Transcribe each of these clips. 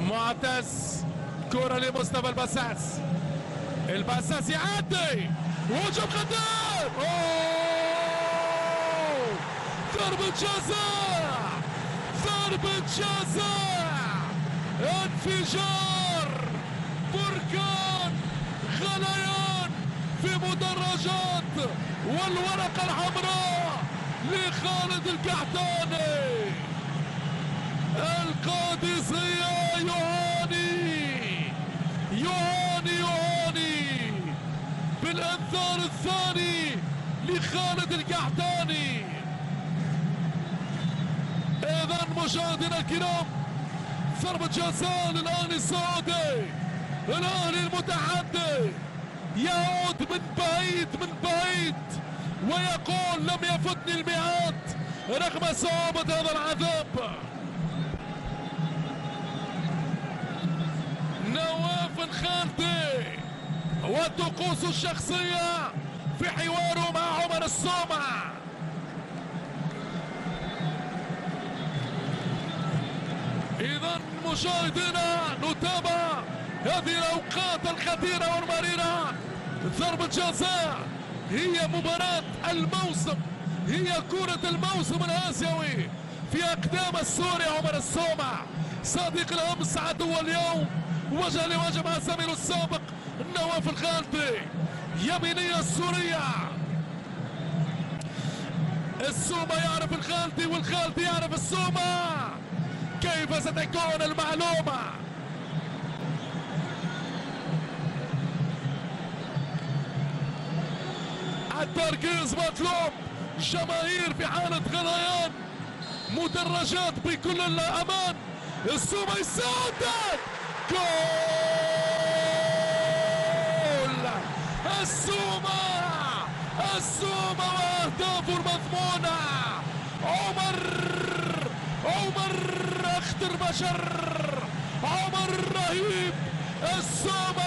معتز كرة لمصطفى البساس. البساس يعدي وهجوم خطير، ضربة جزاء، ضربة جزاء، انفجار، بركان، غليان في مدرجات، والورقة الحمراء لخالد القحطاني. القادسية يعاني بالانذار الثاني لخالد القحطاني. اذا مشاهدينا الكرام، ضربة جزاء للاهلي السعودي. الاهلي المتحدي يعود من بعيد ويقول لم يفتني الميعاد رغم صعوبة هذا العذاب. نواف الخالدي والطقوس الشخصية في حواره مع عمر السومع. إذا مشاهدينا نتابع هذه الأوقات الخطيرة والمريرة. ضربة جزاء هي مباراة الموسم، هي كرة الموسم الآسيوي في أقدام السوري عمر السومع، صديق الأمس عدو اليوم، وجه لوجه مع زميله السابق نواف الخالدي. يمينية السورية، السومة يعرف الخالدي والخالدي يعرف السومة. كيف ستكون المعلومة؟ التركيز مطلوب، جماهير في حالة غليان، مدرجات بكل الأمان. السومة يسدد، جول السومة واهدافه المضمونة. عمر اختر بشر، عمر رهيب، السومة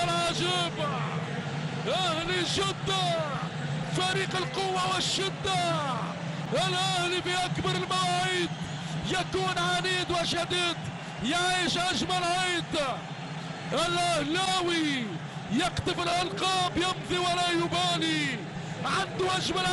العجيب. اهلي جدة فريق القوة والشدة. الاهلي باكبر المواعيد يكون عنيد وشديد، يعيش اجمل عيد. الاهلاوي يقطف الالقاب، يمضي ولا يبالي، عنده اجمل